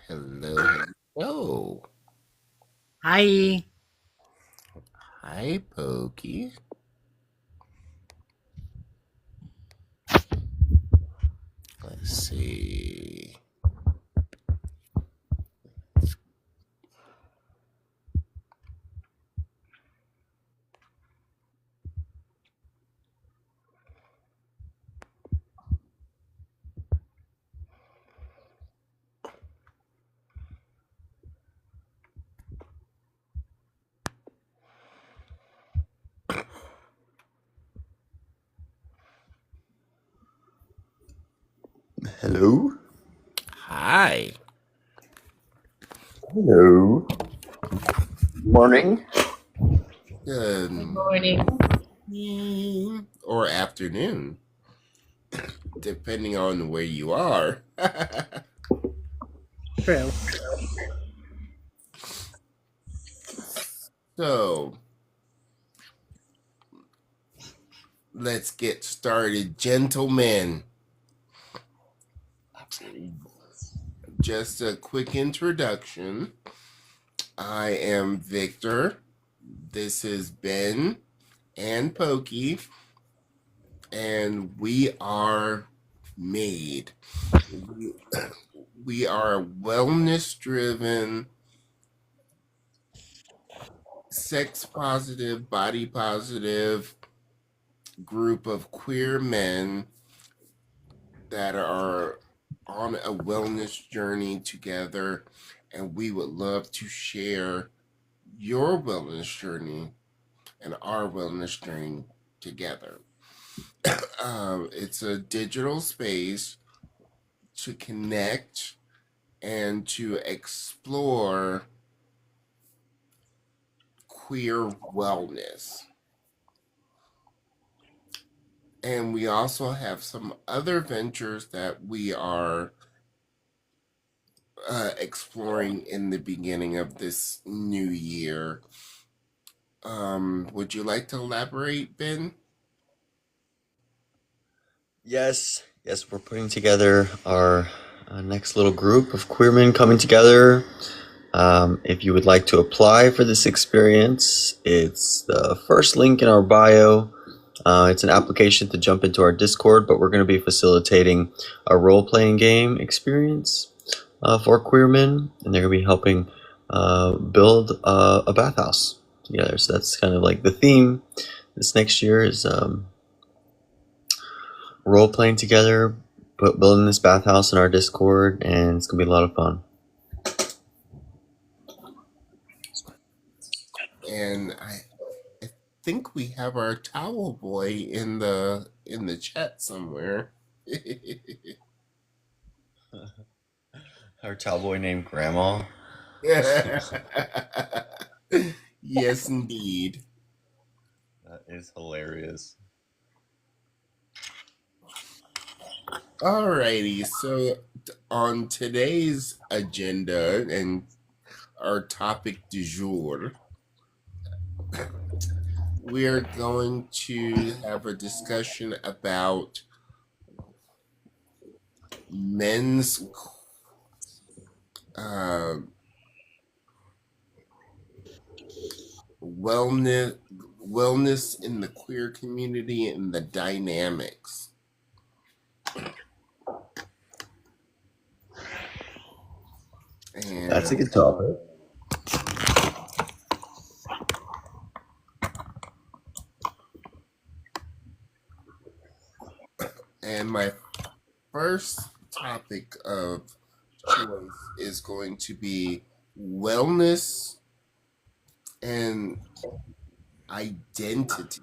Hello, hello. Hi. Hi, Pokey. Let's see. Hello. Hi. Hello. Morning. Good Good morning. morning or afternoon, depending on where you are. True. So, let's get started, gentlemen. Just a quick introduction. I am Victor. This is Ben and Pokey, and we are made. We, we are a wellness driven, sex positive, body positive group of queer men that are on a wellness journey together, and we would love to share your wellness journey and our wellness journey together. It's a digital space to connect and to explore queer wellness. And we also have some other ventures that we are exploring in the beginning of this new year. Would you like to elaborate, Ben? Yes, we're putting together our next little group of queer men coming together. If you would like to apply for this experience, it's the first link in our bio. It's an application to jump into our Discord, but we're going to be facilitating a role playing game experience for queer men, and they're going to be helping build a bathhouse together. So that's kind of like the theme this next year is role playing together, building this bathhouse in our Discord, and it's gonna be a lot of fun. And I think we have our towel boy in the chat somewhere. Our cowboy named Grandma. Yes, indeed. That is hilarious. Alrighty, so on today's agenda and our topic du jour, we're going to have a discussion about men's uh, wellness in the queer community and the dynamics. That's a And good topic. my first topic of choice is going to be wellness and identity.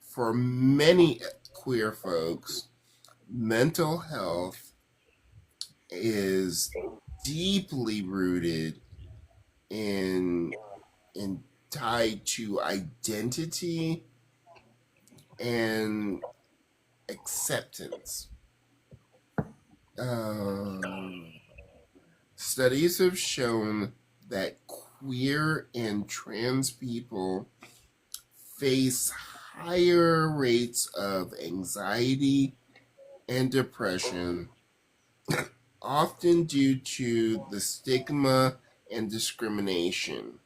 For many queer folks, mental health is deeply rooted in in tied to identity and acceptance. Um, Studies have shown that queer and trans people face higher rates of anxiety and depression, often due to the stigma and discrimination.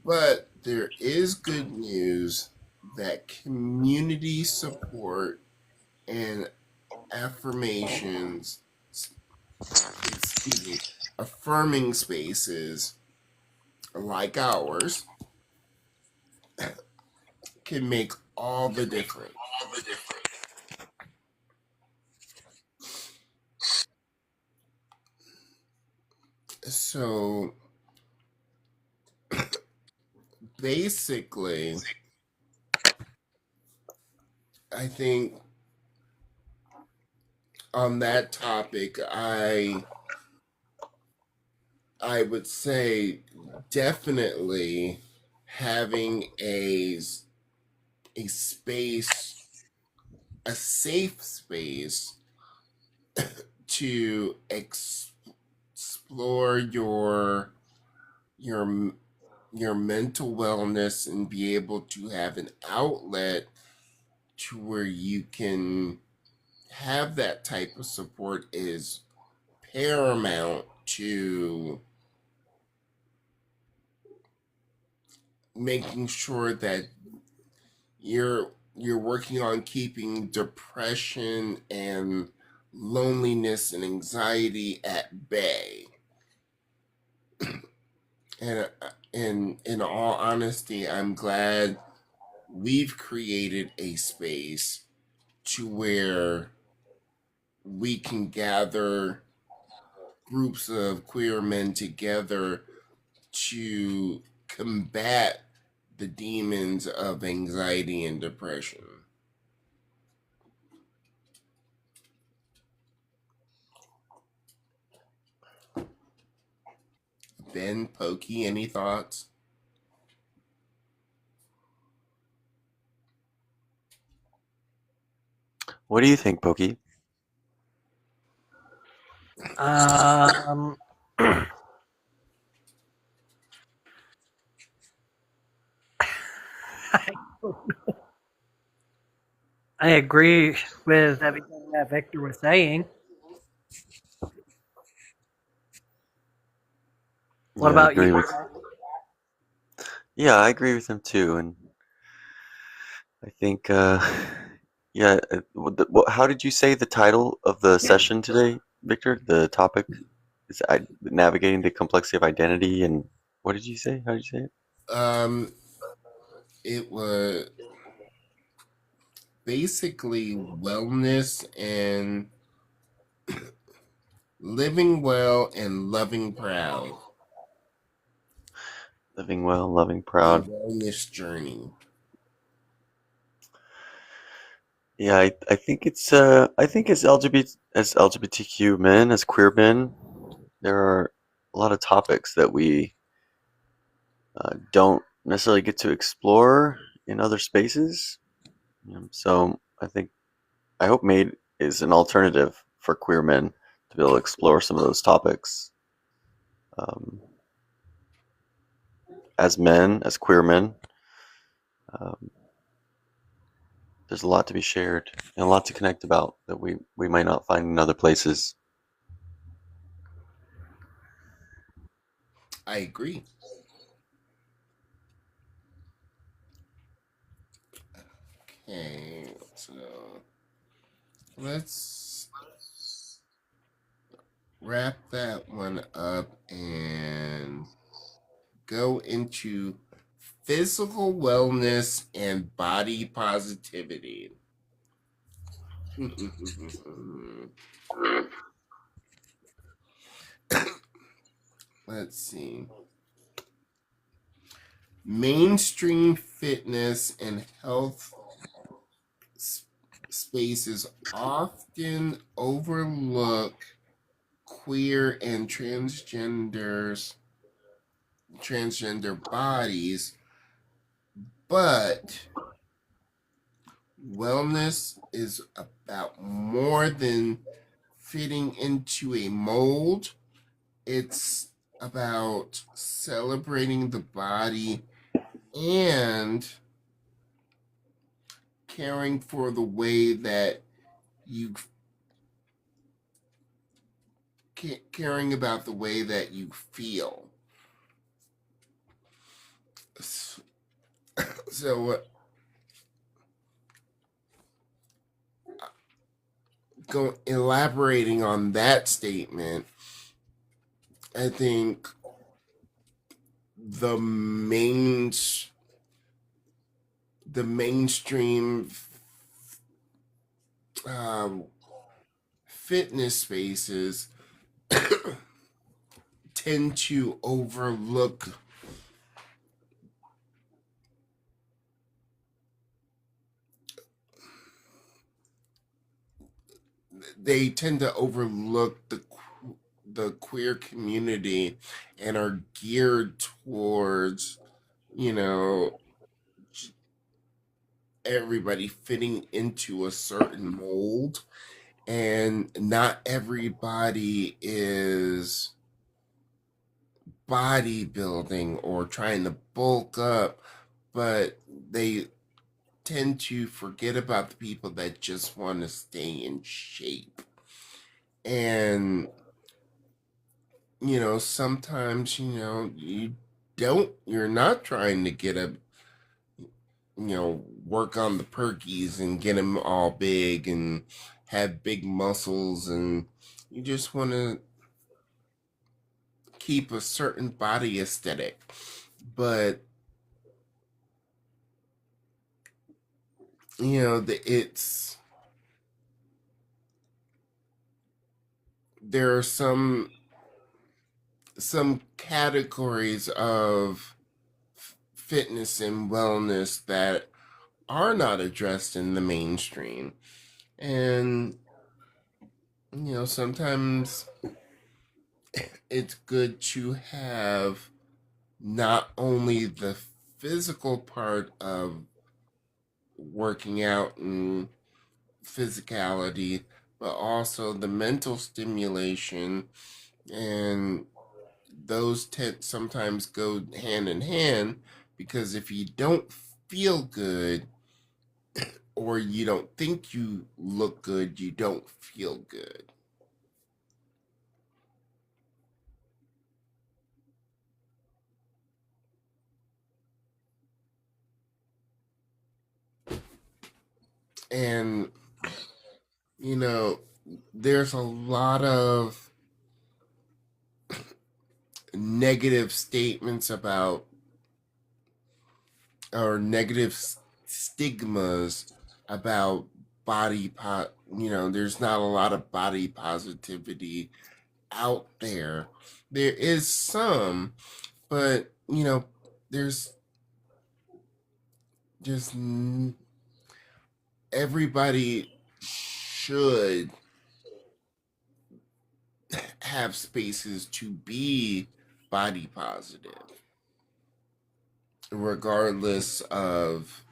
But there is good news that community support and affirmations, excuse me, affirming spaces like ours can make all the difference. So basically, I think on that topic, I would say definitely having a space, a safe space to explore your your mental wellness and be able to have an outlet to where you can have that type of support is paramount to making sure that you're working on keeping depression and loneliness and anxiety at bay. And in all honesty, I'm glad we've created a space to where we can gather groups of queer men together to combat the demons of anxiety and depression. Ben, Pokey, any thoughts? What do you think, Pokey? Um, I agree with everything that Victor was saying. What Yeah, I about agree you? with. Yeah, I agree with him too, and I think, yeah. How did you say the title of the session today, Victor? The topic is navigating the complexity of identity, and what did you say? How did you say it? Um, it was basically wellness and living well and loving proud. Living well, loving A proud. wellness journey. Yeah, I think it's I think as LGBTQ men, as queer men, there are a lot of topics that we don't necessarily get to explore in other spaces. So I hope Made is an alternative for queer men to be able to explore some of those topics. Um, as men, as queer men, um, there's a lot to be shared and a lot to connect about that we might not find in other places. I agree. Okay, so let's wrap that one up and go into physical wellness and body positivity. Let's see. Mainstream fitness and health spaces often overlook queer and transgender bodies, but wellness is about more than fitting into a mold. It's about celebrating the body and caring for the way that you caring about the way that you feel. So, elaborating on that statement, I think the mainstream um, fitness spaces tend to overlook the queer community and are geared towards, you know, everybody fitting into a certain mold, and not everybody is bodybuilding or trying to bulk up, but they tend to forget about the people that just want to stay in shape. And sometimes you're not trying to get a work on the perkies and get them all big and have big muscles, and you just want to keep a certain body aesthetic. But there are some categories of fitness and wellness that are not addressed in the mainstream. And sometimes it's good to have not only the physical part of working out and physicality, but also the mental stimulation, and those sometimes go hand in hand, because if you don't feel good or you don't think you look good, you don't feel good. And there's a lot of negative statements about, or negative stigmas about there's not a lot of body positivity out there. There is some, but there's just everybody should have spaces to be body positive, regardless of,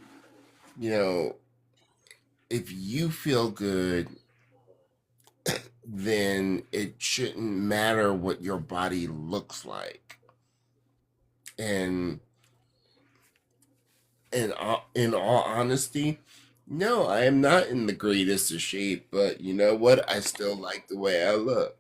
if you feel good, then it shouldn't matter what your body looks like. And in all honesty, no, I am not in the greatest of shape, but you know what? I still like the way I look.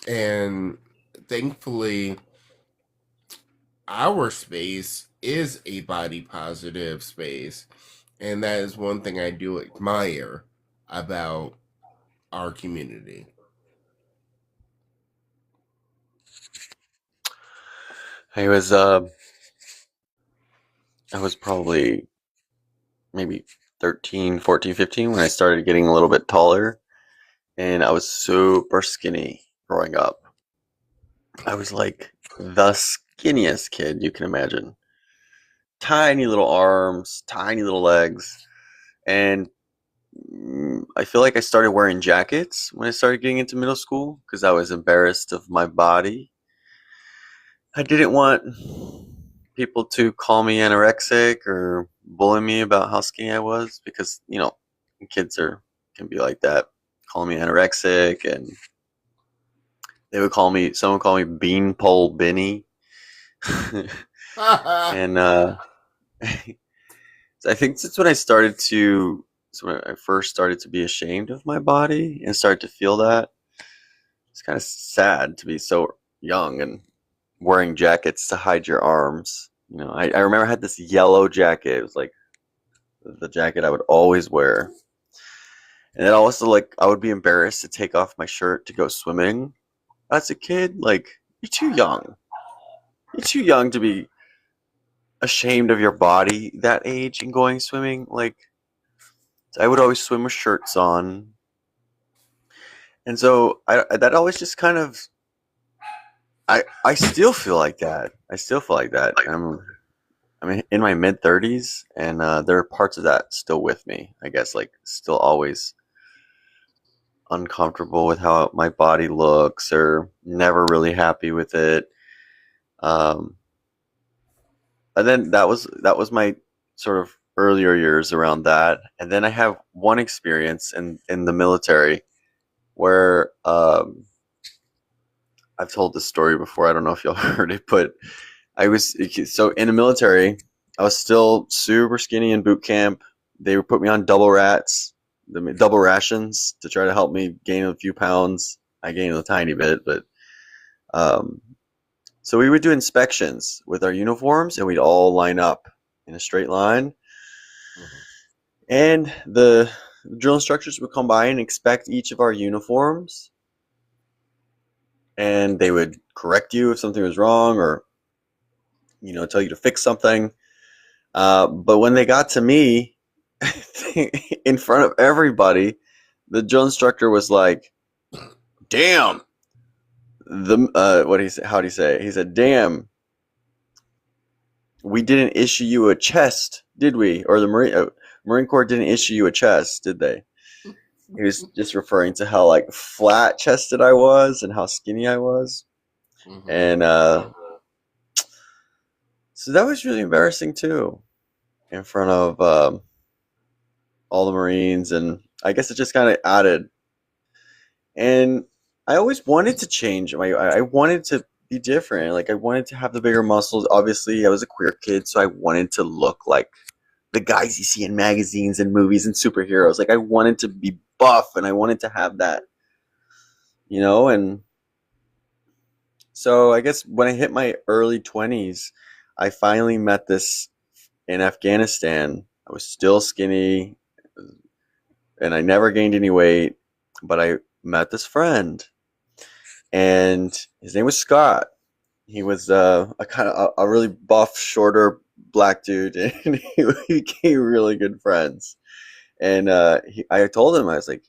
And thankfully, our space is a body positive space. And that is one thing I do admire about our community. I was probably maybe 13, 14, 15 when I started getting a little bit taller, and I was super skinny growing up. I was like the skinniest kid you can imagine. Tiny little arms, tiny little legs, and I feel like I started wearing jackets when I started getting into middle school because I was embarrassed of my body. I didn't want people to call me anorexic or bully me about how skinny I was, because kids can be like that, calling me anorexic, and someone called me Beanpole Benny. And so I think since when when I first started to be ashamed of my body and started to feel that, it's kind of sad to be so young and wearing jackets to hide your arms. I remember I had this yellow jacket. It was like the jacket I would always wear. And then also, like, I would be embarrassed to take off my shirt to go swimming. As a kid, like, you're too young. You're too young to be ashamed of your body that age and going swimming. Like, I would always swim with shirts on. And so that always just kind of, I still feel like that. I'm in my mid 30s, and there are parts of that still with me. I guess, like, still always uncomfortable with how my body looks, or never really happy with it. And then that was my sort of earlier years around that. And then I have one experience in the military where I've told this story before. I don't know if y'all heard it, but so in the military, I was still super skinny in boot camp. They would put me on double rations to try to help me gain a few pounds. I gained a tiny bit, but so we would do inspections with our uniforms, and we'd all line up in a straight line. And the drill instructors would come by and inspect each of our uniforms, and they would correct you if something was wrong, or tell you to fix something. But when they got to me, in front of everybody, the drill instructor was like, "Damn." How'd he say? He said, "Damn, we didn't issue you a chest, did we? Or the Marine Corps didn't issue you a chest, did they?" He was just referring to how, like, flat chested I was and how skinny I was. Mm-hmm. And so that was really embarrassing too, in front of all the Marines, and I guess it just kind of added. And I always wanted to change. I wanted to be different. Like, I wanted to have the bigger muscles. Obviously, I was a queer kid, so I wanted to look like the guys you see in magazines and movies and superheroes. Like, I wanted to be buff, and I wanted to have that, and so I guess when I hit my early 20s, I finally met this in Afghanistan. I was still skinny, and I never gained any weight, but I met this friend, and his name was Scott. He was a really buff, shorter black dude, and we became really good friends. And I told him, I was like,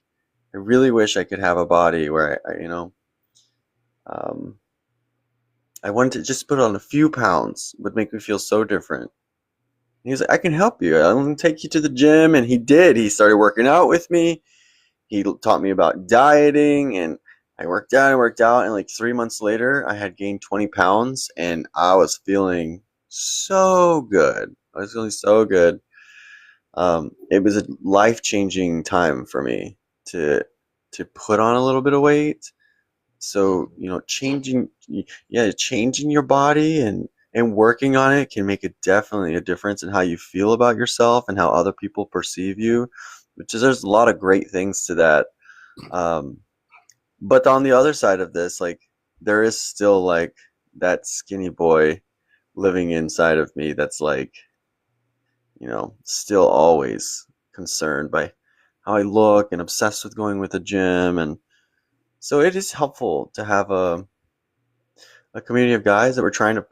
I really wish I could have a body where I wanted to just put on a few pounds, would make me feel so different. And he was like, I can help you. I'm going to take you to the gym. And he did. He started working out with me. He taught me about dieting, and I worked out. And like 3 months later, I had gained 20 pounds, and I was feeling so good. It was a life-changing time for me to put on a little bit of weight. So, changing your body and working on it can make definitely a difference in how you feel about yourself and how other people perceive you, which is, there's a lot of great things to that. But on the other side of this, like, there is still, like, that skinny boy living inside of me that's, like, still always concerned by how I look and obsessed with going with the gym. And so it is helpful to have a community of guys that were trying to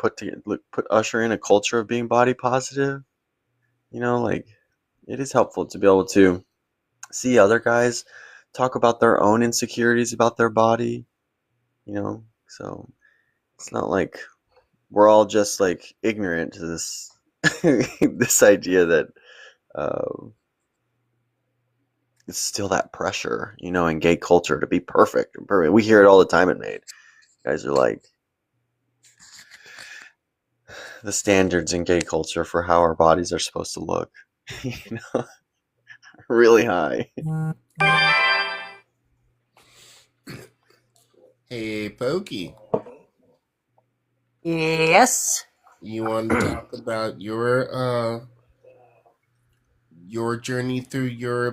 usher in a culture of being body positive. Like, it is helpful to be able to see other guys talk about their own insecurities about their body, so it's not like we're all just, like, ignorant to this this idea that it's still that pressure, in gay culture to be perfect. We hear it all the time in MADE. Guys are like, the standards in gay culture for how our bodies are supposed to look, really high. Hey, Pokey, Yes. you want to talk about your journey through your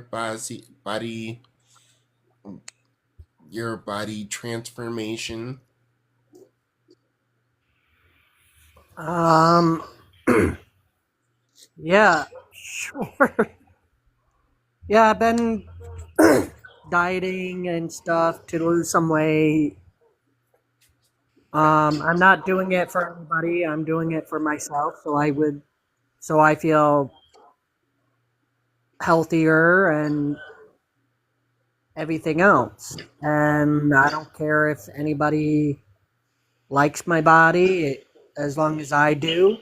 body transformation? Um. Yeah. Sure. Yeah, I've been dieting and stuff to lose some weight. I'm not doing it for anybody. I'm doing it for myself. So I feel healthier and everything else. And I don't care if anybody likes my body, as long as I do.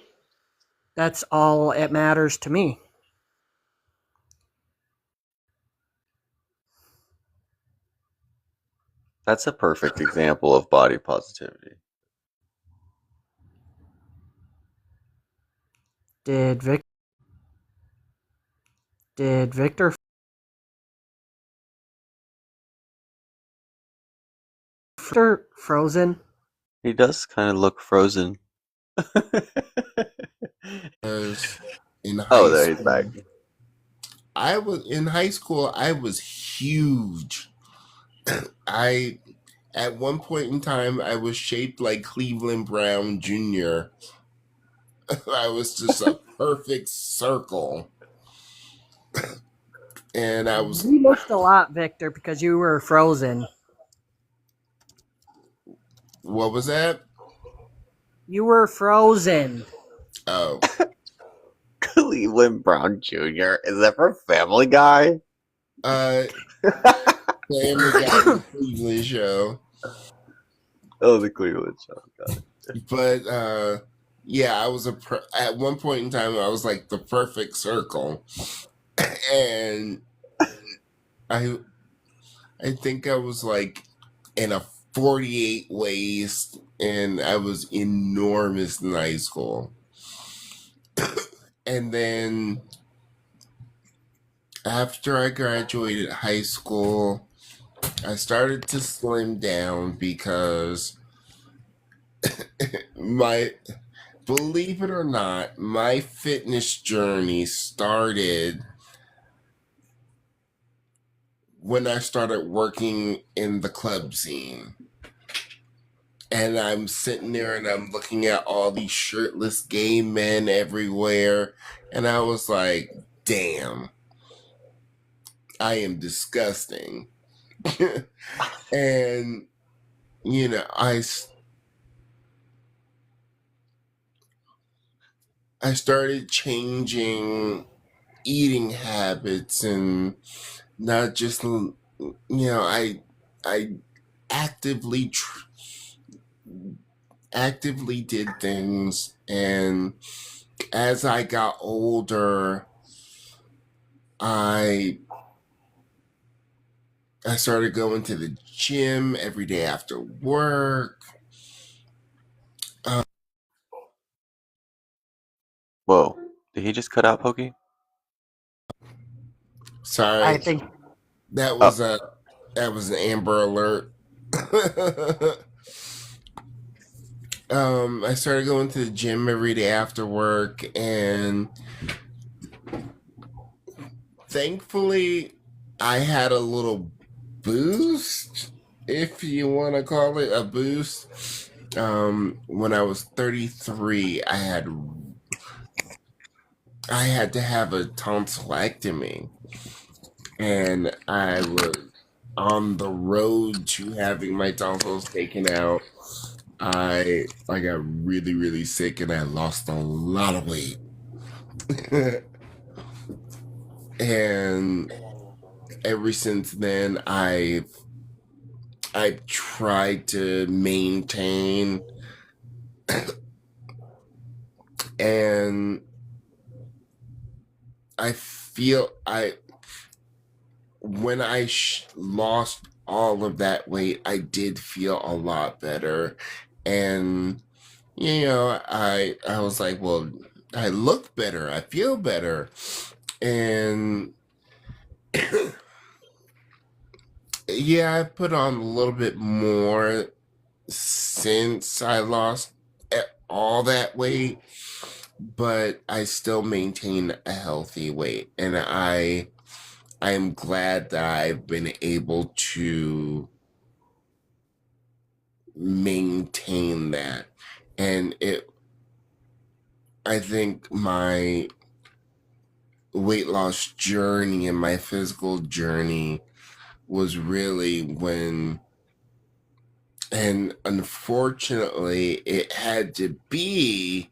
That's all it matters to me. That's a perfect example of body positivity. Did Vic? Did Victor frozen? He does kind of look frozen. Because in Oh, high there he's back. school, I was huge. I At one point in time I was shaped like Cleveland Brown Jr. I was just a perfect circle. And I was You missed a lot, Victor, because you were frozen. what was that? You were frozen. Oh, Cleveland Brown Jr. Is that from Family Guy? uh Family Guy, the Cleveland show. Oh, the Cleveland show. Got it. But yeah, at one point in time I was like the perfect circle. And I I think I was like in a 48 waist, and I was enormous in high school. And then after I graduated high school, I started to slim down because my believe it or not, my fitness journey started when I started working in the club scene. And I'm sitting there and I'm looking at all these shirtless gay men everywhere. And I was like, damn, I am disgusting. And, you know, I started changing eating habits, and not just, I actively actively did things. And as I got older, I I started going to the gym every day after work. Whoa. Did he just cut out, Pokey? I Sorry, think that Oh, was a that was an Amber Alert. I started going to the gym every day after work, and thankfully, I had a little boost, if you want to call it a boost. When I was 33, I had to have a tonsillectomy, and I was on the road to having my tonsils taken out. I got really really sick, and I lost a lot of weight. And ever since then, I've tried to maintain, and I feel I when I lost all of that weight, I did feel a lot better. And I was like, well, I look better, I feel better. And yeah, I put on a little bit more since I lost all that weight, but I still maintain a healthy weight, and I am glad that I've been able to maintain that. And I think my weight loss journey and my physical journey was really when, and unfortunately it had to be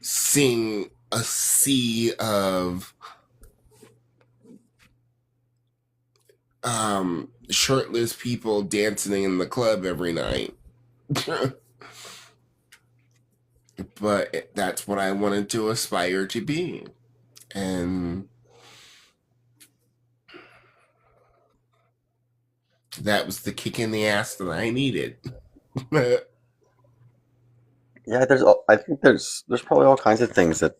seeing a sea of shirtless people dancing in the club every night. But that's what I wanted to aspire to be. And that was the kick in the ass that I needed. Yeah, I think there's probably all kinds of things that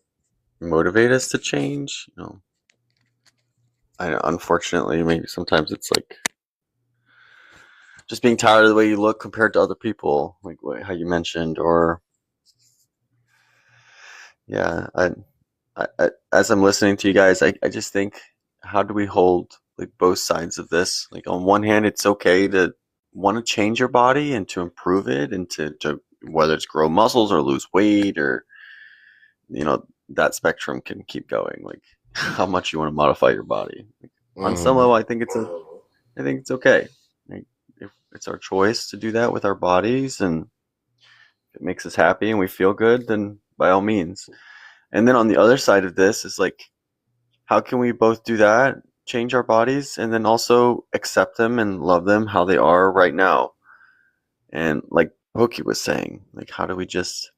motivate us to change. You know, I know, unfortunately, maybe sometimes it's like just being tired of the way you look compared to other people, like how you mentioned, or yeah, as I'm listening to you guys, I just think, how do we hold like both sides of this? Like on one hand, it's okay to want to change your body and to improve it and to whether it's grow muscles or lose weight, or that spectrum can keep going. Like how much you want to modify your body. Like, on some level, I think it's okay. Like, if it's our choice to do that with our bodies, and if it makes us happy and we feel good, then by all means. And then on the other side of this is like, how can we both do that, change our bodies, and then also accept them and love them how they are right now? And like Hoki was saying, like, how do we just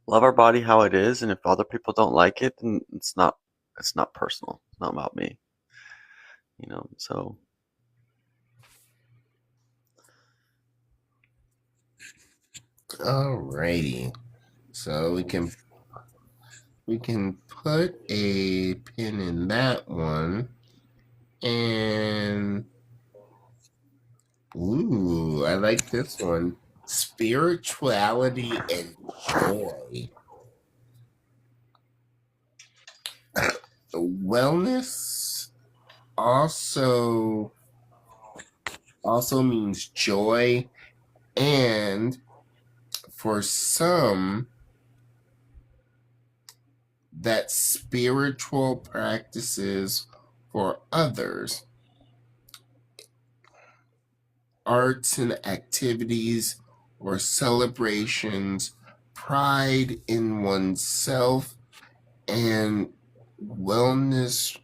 love our body how it is? And if other people don't like it, then it's not personal. It's not about me. So Alrighty. So we can put a pin in that one. And ooh, I like this one. Spirituality and joy. Wellness also means joy, and for some, that spiritual practices for others, arts and activities or celebrations, pride in oneself, and wellness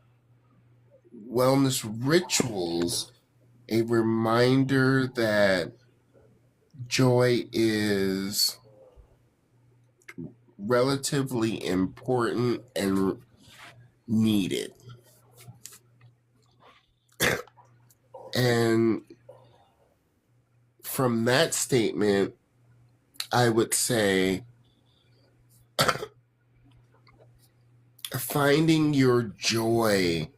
rituals, a reminder that joy is relatively important and needed. And from that statement, I would say finding your joy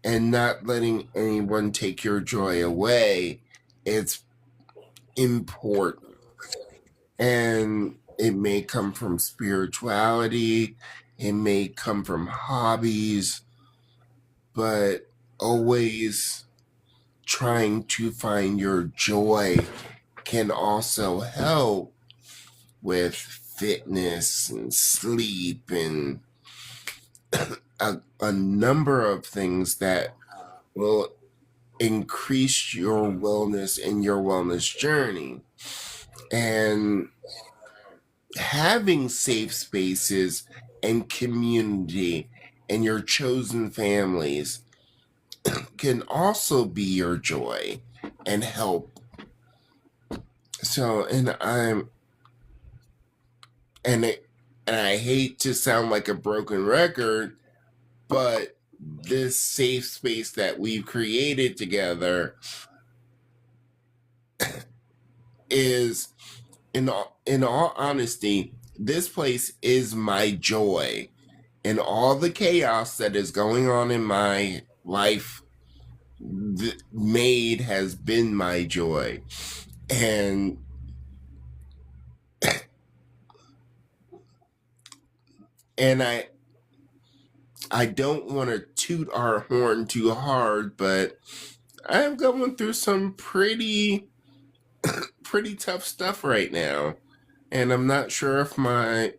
and not letting anyone take your joy away is important. And it may come from spirituality, it may come from hobbies, but always trying to find your joy can also help with fitness and sleep and a number of things that will increase your wellness and your wellness journey. And having safe spaces and community and your chosen families can also be your joy and help. So, and I hate to sound like a broken record, but this safe space that we've created together is, in all honesty, this place is my joy. And all the chaos that is going on in my life, Maid has been my joy. And and I don't want to toot our horn too hard, but I'm going through some pretty tough stuff right now, and I'm not sure if my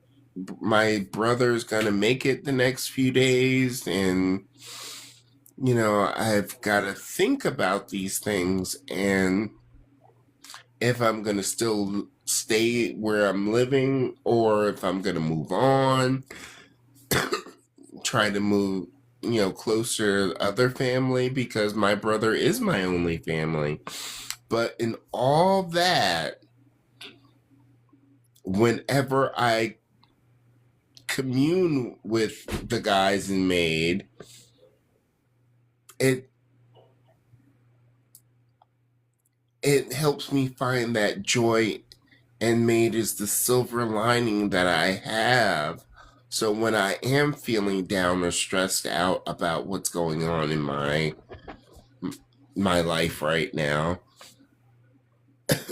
brother's gonna make it the next few days, and I've got to think about these things, and if I'm gonna still stay where I'm living or if I'm gonna move on, try to move closer to other family, because my brother is my only family. But in all that, whenever I commune with the guys in Maid, it it helps me find that joy, and Maid is the silver lining that I have. So when I am feeling down or stressed out about what's going on in my life right now,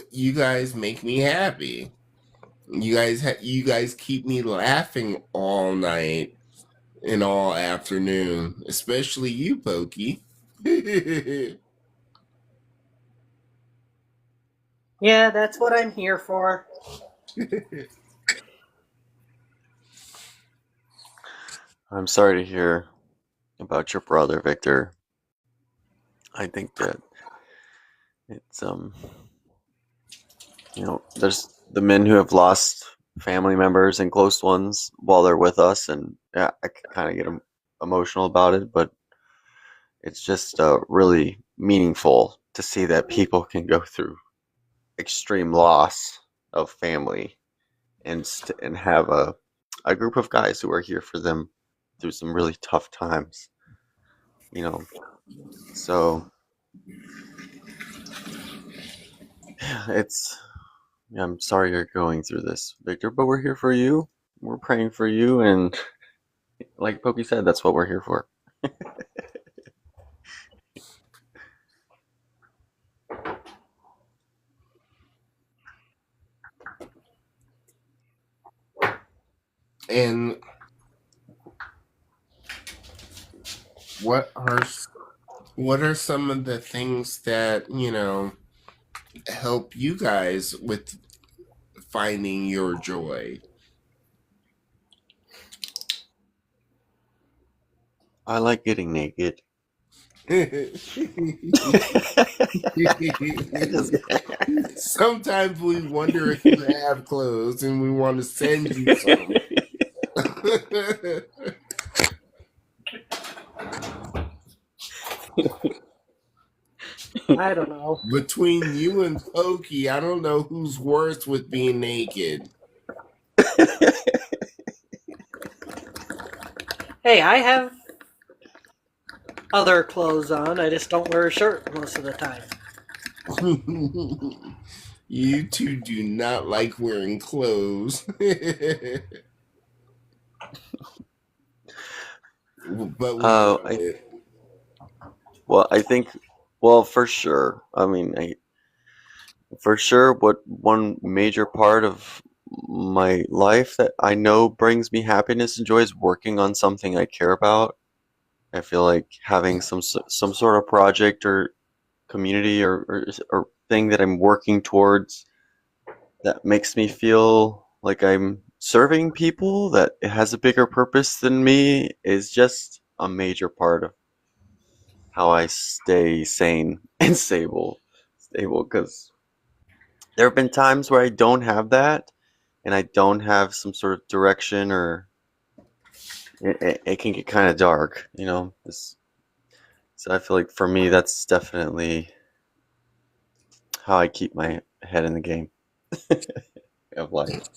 you guys make me happy. You guys keep me laughing all night and all afternoon, especially you, Pokey. Yeah, that's what I'm here for. I'm sorry to hear about your brother, Victor. I think that it's there's the men who have lost family members and close ones while they're with us, and yeah, I kind of get emotional about it, but it's just really meaningful to see that people can go through extreme loss of family and have a group of guys who are here for them through some really tough times. So it's I'm sorry you're going through this, Victor, but we're here for you. We're praying for you, and like Pokey said, that's what we're here for. And what are what are some of the things that help you guys with finding your joy? I like getting naked. Sometimes we wonder if you have clothes and we want to send you some. I don't know. Between you and Pokey, I don't know who's worse with being naked. Hey, I have other clothes on. I just don't wear a shirt most of the time. You two do not like wearing clothes. But we love it. I think, well, for sure. I mean, for sure, what one major part of my life that I know brings me happiness and joy is working on something I care about. I feel like having some sort of project or community or thing that I'm working towards that makes me feel like I'm serving people, that it has a bigger purpose than me, is just a major part of how I stay sane and stable, because there have been times where I don't have that, and I don't have some sort of direction, or it can get kind of dark, So I feel like for me, that's definitely how I keep my head in the game of life.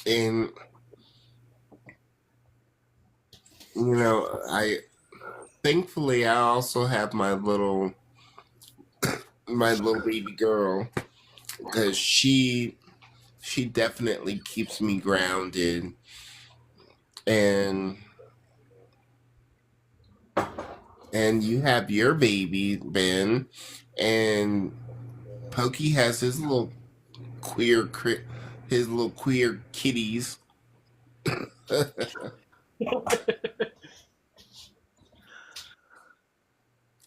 And I thankfully I also have my little baby girl, because she definitely keeps me grounded. And you have your baby, Ben, and Pokey has his little his little queer kitties.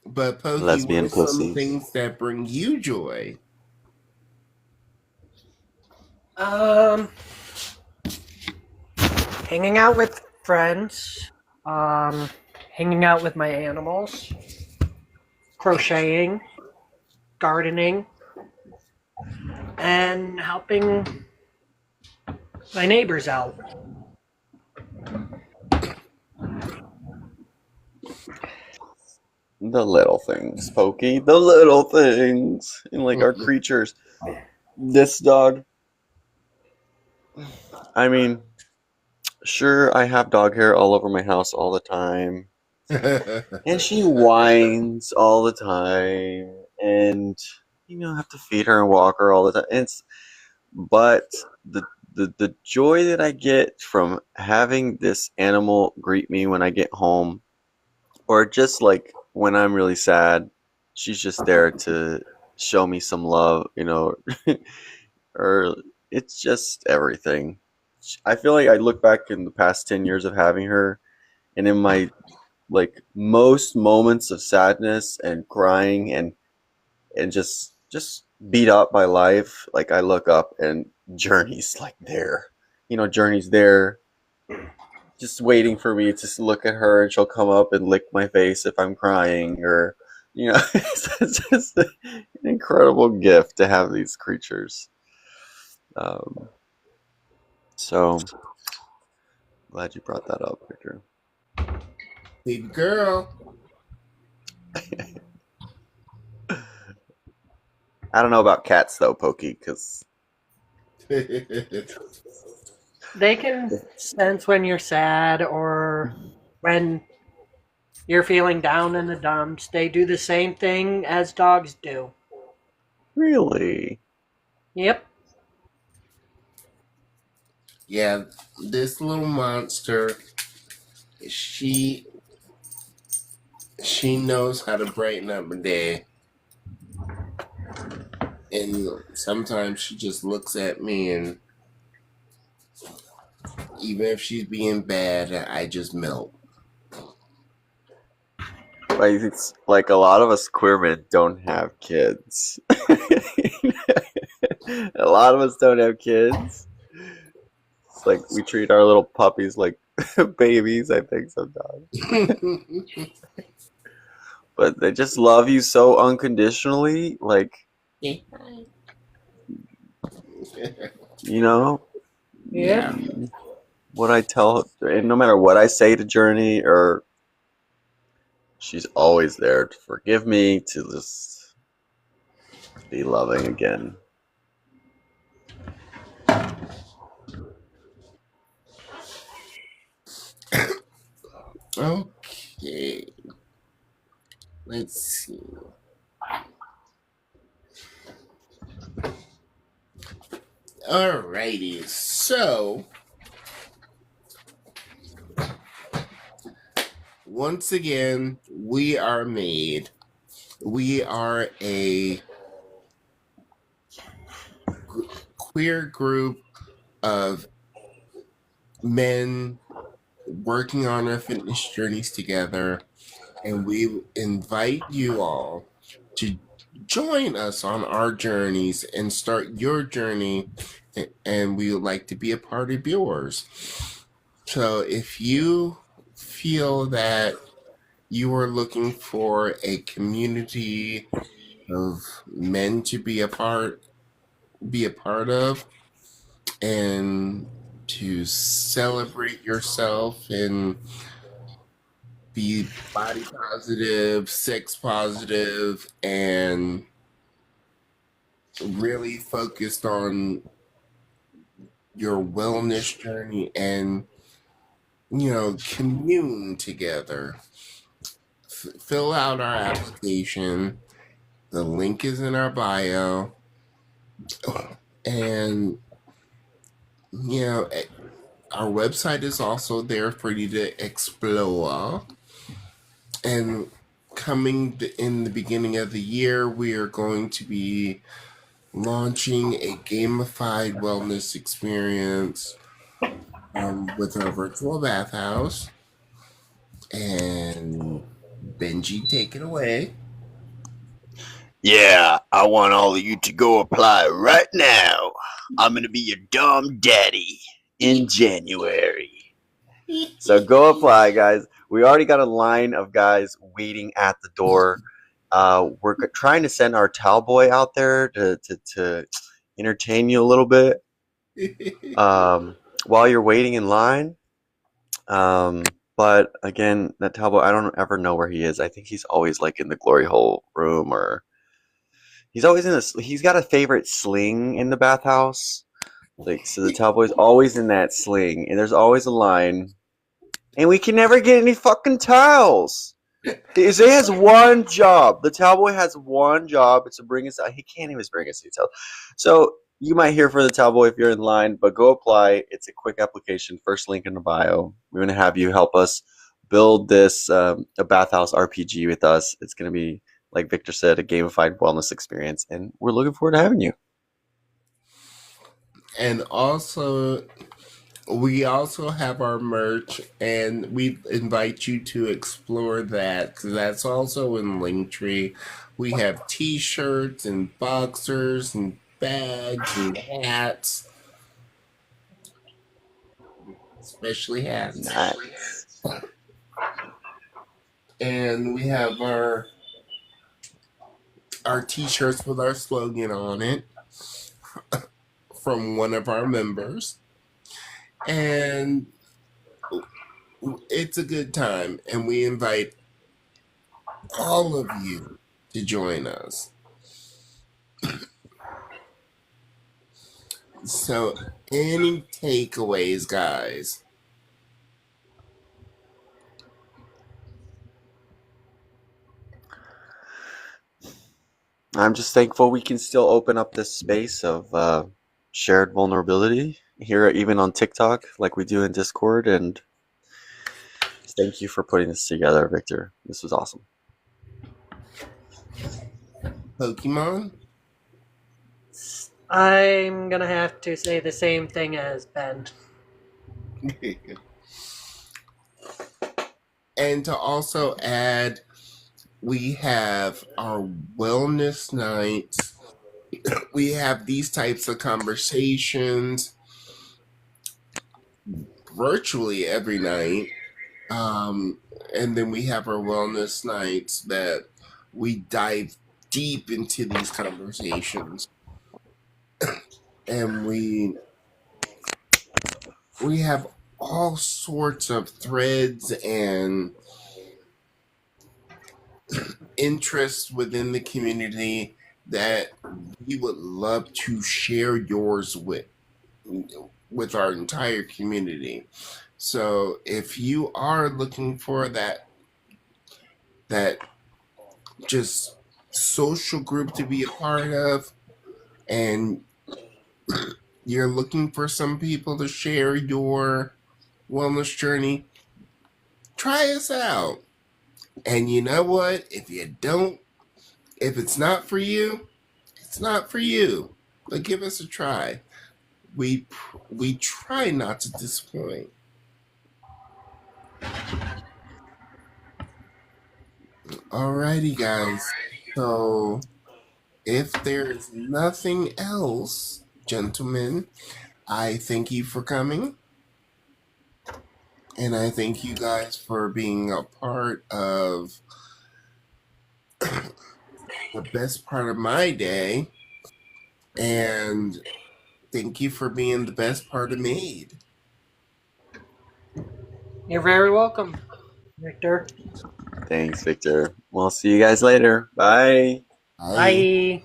But Pokey, what Lesbian are some pussies. things that bring you joy? Um, hanging out with friends, hanging out with my animals, crocheting, gardening, and helping my neighbors out. The little things, Pokey. The little things. And like our Mhm. creatures. This dog, I mean, sure, I have dog hair all over my house all the time. And she whines all the time. And, I have to feed her and walk her all the time. But the, the joy that I get from having this animal greet me when I get home, or just like when I'm really sad, she's just there to show me some love, or it's just everything. I feel like I look back in the past 10 years of having her, and in my like most moments of sadness and crying and just beat up by life, like I look up and Journey's like there. Journey's there just waiting for me to look at her, and she'll come up and lick my face if I'm crying, or it's just an incredible gift to have these creatures. Um, so glad you brought that up, Victor. Baby girl. I don't know about cats though, Pokey, because They can sense when you're sad or when you're feeling down in the dumps. They do the same thing as dogs do. really, Yep. Yeah, this little monster, she she knows how to brighten up a day. And sometimes she just looks at me, and even if she's being bad, I just melt. like it's like a lot of us queer men don't have kids. A lot of us don't have kids. It's like we treat our little puppies like babies, I think, sometimes. But they just love you so unconditionally. Like, you know, Yep. Yeah. what I tell her, and no matter what I say to Journey, or she's always there to forgive me, to just be loving again. Okay. Let's see. Alrighty. So, once again, we are made. We are a queer group of men working on our fitness journeys together, and we invite you all to join us on our journeys and start your journey, and we would like to be a part of yours. So if you feel that you are looking for a community of men to be a part of, and to celebrate yourself and be body positive, sex positive, and really focused on your wellness journey, and commune together. Fill out our application. The link is in our bio. And our website is also there for you to explore. And in the beginning of the year, we are going to be launching a gamified wellness experience with our virtual bathhouse. And Benji, take it away. Yeah, I want all of you to go apply right now. I'm going to be your dumb daddy in January. So go apply, guys. We already got a line of guys waiting at the door. We're trying to send our towel boy out there to entertain you a little bit while you're waiting in line. But again, that towel boy, I don't ever know where he is. I think he's always like in the glory hole room, or he's always in this. He's got a favorite sling in the bathhouse. Like, so the towel boy's always in that sling, and there's always a line. And we can never get any fucking towels. He has one job. The towel boy has one job. It's to bring us. He can't even bring us any towels. So you might hear from the towel boy if you're in line, but go apply. It's a quick application. First link in the bio. We're gonna have you help us build this a bathhouse RPG with us. It's gonna be, like Victor said, a gamified wellness experience, and we're looking forward to having you. And also, we also have our merch, and we invite you to explore that, because that's also in Linktree. We have t-shirts and boxers and bags and hats, especially hats. Nice. And we have our t-shirts with our slogan on it from one of our members. And it's a good time, and we invite all of you to join us. So, any takeaways, guys? I'm just thankful we can still open up this space of shared vulnerability here, even on TikTok, like we do in Discord. And thank you for putting this together, Victor. This was awesome. Pokemon? I'm gonna have to say the same thing as Ben. And to also add, we have our wellness nights. We have these types of conversations virtually every night. And then we have our wellness nights that we dive deep into these conversations. And we have all sorts of threads and interests within the community that we would love to share yours with our entire community. So if you are looking for that just social group to be a part of, and you're looking for some people to share your wellness journey, try us out. And you know what? If it's not for you, it's not for you. But give us a try. We try not to disappoint. Alrighty, guys. So, if there's nothing else, gentlemen, I thank you for coming. And I thank you guys for being a part of the best part of my day. And thank you for being the best part of Made. You're very welcome, Victor. Thanks, Victor. We'll see you guys later. Bye. Bye.